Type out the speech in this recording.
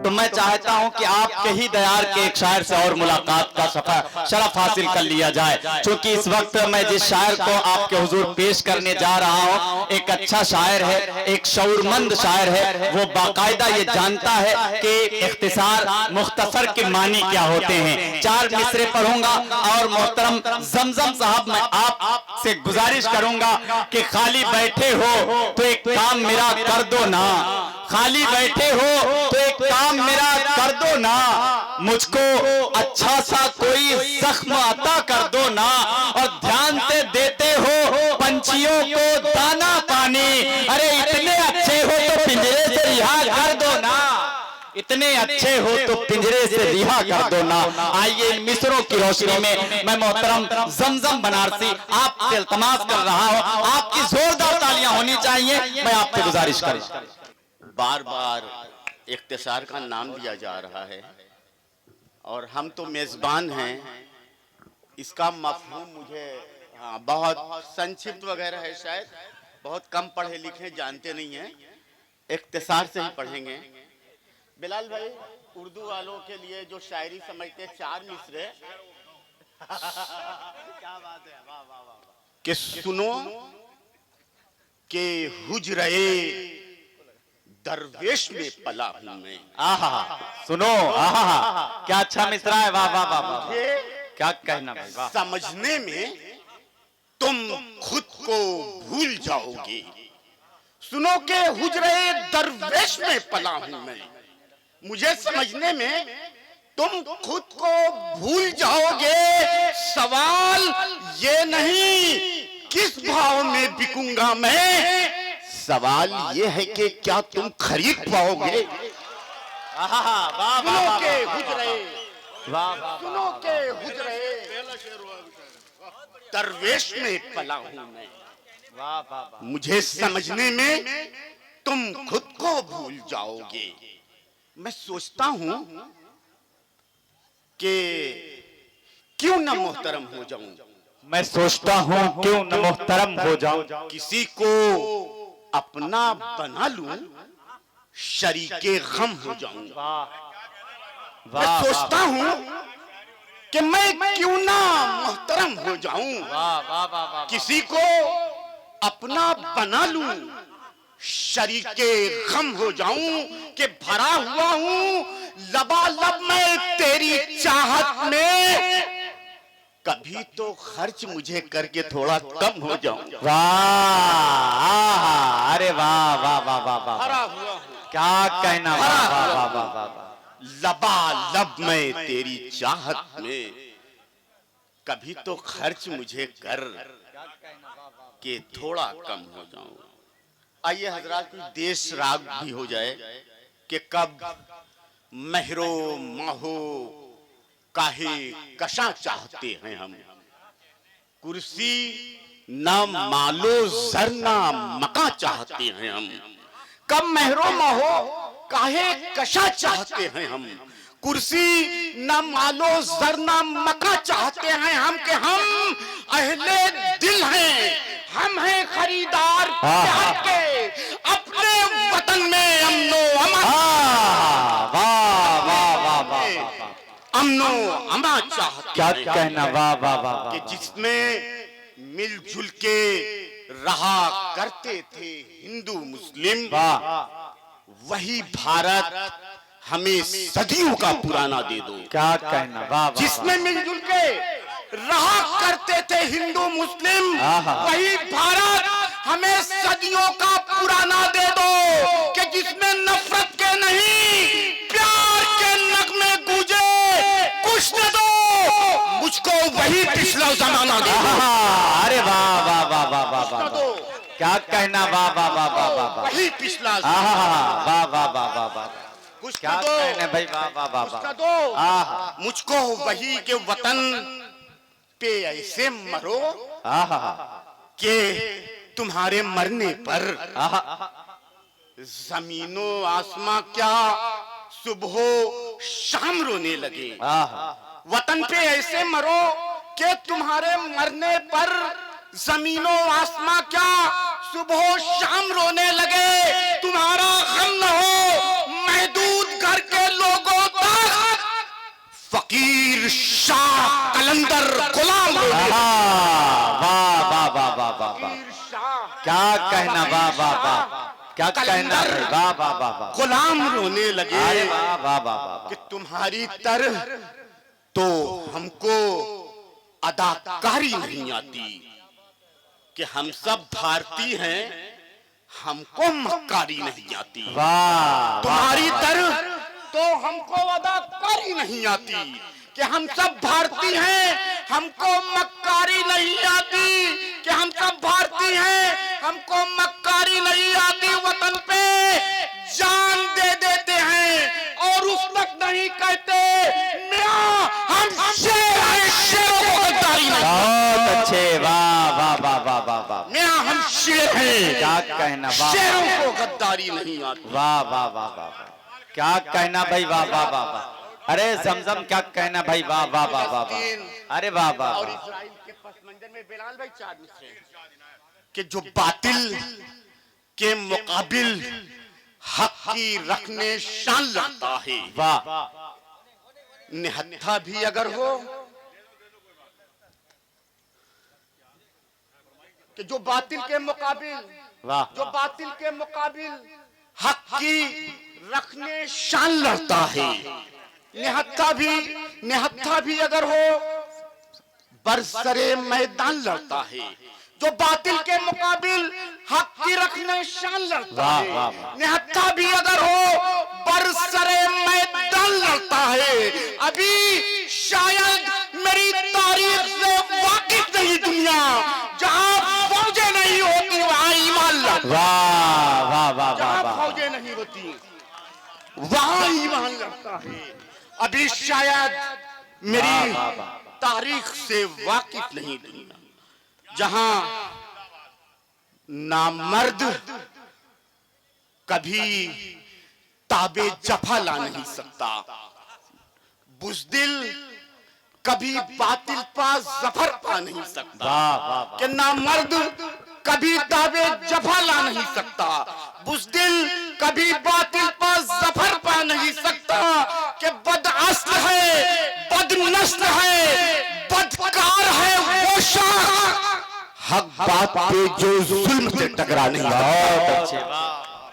तो मैं चाहता हूं कि आपके ही दयार के एक शायर से और मुलाकात का शरफ हासिल कर लिया जाए, क्योंकि इस वक्त मैं जिस शायर को आपके हुजूर पेश करने जा रहा हूं एक अच्छा शायर है, एक शऊरमंद शायर है। वो बाकायदा ये जानता है कि इख्तिसार मुख्तसर के मानी क्या होते हैं। 4 मिसरे पढ़ूंगा और मोहतरम जमजम साहब मैं आपसे गुजारिश करूंगा कि खाली बैठे हो तो एक काम मेरा कर दो ना, खाली बैठे हो तो एक काम मेरा कर दो ना, मुझको अच्छा सा कोई जख्म अता कर दो ना, और ध्यान से देते हो पंछियों को दाना पानी, अरे इतने अच्छे हो तो पिंजरे से रिहा कर दो ना, इतने अच्छे हो तो पिंजरे से रिहा कर दो ना। आइए मिसरों की रोशनी में मैं मोहतरम जमजम बनारसी आपसे इल्तमास कर रहा हूं, आपकी जोरदार तालियां होनी चाहिए, मैं आपसे गुजारिश करूं। बार बार इख्तिसार का नाम दिया जा रहा है और हम तो मेज़बान हैं, इसका मफहूम मुझे बहुत संक्षिप्त वगैरह है, शायद बहुत कम पढ़े लिखे जानते नहीं हैं, इख्तिसार से ही पढ़ेंगे। बिलाल भाई, उर्दू वालों के लिए जो शायरी समझते 4 मिसरे क्या बात है, वाह वाह वाह। कि सुनो के हुजरे दरवेश में पला हूं मैं। आहा, सुनो, आहा, क्या अच्छा मिसरा है, वाह वाह वाह वाह, क्या कहना भाई, वाह। समझने में तुम खुद को भूल जाओगे, सुनो के हुजरे दरवेश में पला हूं मैं, मुझे समझने में तुम खुद को भूल जाओगे, सवाल ये नहीं किस भाव में बिकूंगा मैं, सवाल ये है कि क्या तुम खरीद पाओगे। सुनो के हुजरे, सुनो के हुजरे दरवेश में पला हूं मैं, मुझे समझने में तुम खुद को भूल जाओगे। मैं सोचता हूं कि क्यों न मोहतरम हो जाऊं, मैं सोचता हूं क्यों न मोहतरम हो जाऊं, किसी को अपना बना लूं, शरीके गम हो जाऊं। मैं सोचता हूं कि मैं क्यों ना मोहतरम हो जाऊं, किसी को अपना बना लूं, शरीके गम हो जाऊं, कि भरा हुआ हूं लबालब मैं तेरी चाहत में, कभी तो खर्च मुझे करके थोड़ा कम हो जाऊं। वाह, अरे वाह वाह वाह वाह वाह, भरा हुआ हूं, क्या कहना, वाह वाह वाह वाह वाह, लबालब मैं तेरी चाहत में, कभी तो खर्च मुझे कर के थोड़ा कम हो जाऊं। आइए हजरात, कोई देश राग भी हो जाए कि कब महरो माहो काहे कशा चाहते हैं हम, कुर्सी न मालो जर न मका चाहते हैं हम, कब महरो माहो काहे कशा चाहते हैं हम, कुर्सी न मालो जर न मका चाहते हैं हम, कि हम अहले दिल हैं, हम हैं खरीदार प्यार के, अपने वतन में अमनो अमन, वाह वाह वाह वाह, अमनो अमा चाहते, क्या कहना, वाह वाह वाह, कि जिसमें मिलजुल के रहा करते थे हिंदू मुस्लिम, वही भारत हमें सदियों का पुराना दे दो। क्या कहना, वाह, जिसमें मिलजुल के रहा करते थे हिंदू मुस्लिम, वही भारत हमें सदियों का पुराना दे दो, कि जिसमें नफरत के नहीं प्यार के नगमे गूंजे, कुछ न दो मुझको वही पिछला जमाना दे दो। अरे वाह वाह वाह वाह वाह वाह, क्या कहना, वाह वाह वाह वाह वाह, वही पिछला, वाह वाह वाह वाह वाह, कुछ क्या कहना भाई, वाह वाह वाह वाह, दो मुझको वही के वतन पे ऐसे मरो कि तुम्हारे मरने पर जमीनों आसमां क्या सुबह शाम रोने लगे, वतन पे ऐसे मरो कि तुम्हारे मरने पर जमीनों आसमां क्या सुबह शाम रोने लगे, तुम्हारा गम न हो महदूद घर के लोग फकीर शाह कलंदर गुलाम रोने वाह वाह वाह वाह वाह वाह, क्या कहना, वाह वाह वाह, क्या कहना भाई, वाह वाह वाह वाह, गुलाम रोने लगे अरे वाह वाह वाह वाह, कि तुम्हारी तरह तो हमको अदाकारी नहीं आती, कि हम सब भारतीय हैं, हमको मक्कारी नहीं आती। वाह तुम्हारी तरह तो हमको अदाकारी नहीं आती, कि हम सब भारतीय हैं, हमको मक्कारी नहीं आती, कि हम सब भारतीय हैं, हमको मक्कारी नहीं आती। वतन पे जान दे देते हैं और उस वक्त नहीं कहते मियां हम शेर हैं, शेरों को गद्दारी नहीं। बहुत अच्छे, वाह वाह वाह वाह वाह वाह, मियां हम शेर हैं, क्या कहना, वाह शेरों को गद्दारी नहीं आती। वाह वाह वाह वाह वाह, क्या कहना भाई, वाह वाह वाह वाह, अरे जमजम क्या कहना भाई, वाह वाह वाह वाह वाह, अरे वाह वाह और वाह, इस्राइल के पस मंजर में बिलाल भाई चार मिसरे कि जो बातिल के मुकाबिल हक की रखने शान लगता है, वाह निहत्था भी अगर हो, कि जो बातिल के मुकाबिल, वाह, जो बातिल के मुकाबिल हक की रखने शान लड़ता है, निहत्था भी अगर हो बरसरे मैदान लड़ता है। जो बातिल के मुकाबिल हक की रखने शान लड़ता वाह, है, वाह, वाह। निहत्था भी अगर हो बरसरे मैदान लड़ता है। अभी शायद मेरी तारीख से वाकिफ नहीं दुनिया, जहां फौजें नहीं होती वहां ईमान लड़ता है। वाह वाह वाह वाह जहां वाह, फौजें नहीं होती वहां ईमान लगता है। अभी शायद मेरी वाह, वाह। तारीख से वाकिफ नहीं दुनिया, जहां नामर्द कभी ताबे जफा ला नहीं सकता, बुज़दिल कभी बातिल पास जफर पा नहीं सकता, वाह वाह वाह, कि नामर्द कभी ताबे जफा ला नहीं सकता, बुज़दिल कभी बातिल पर जफर पा नहीं सकता, कि बदअस्ल है, बदनस्ल है, बदकार है वो शख्स हक बात पे जो जुल्म से टकरा नहीं। बहुत अच्छे, वाह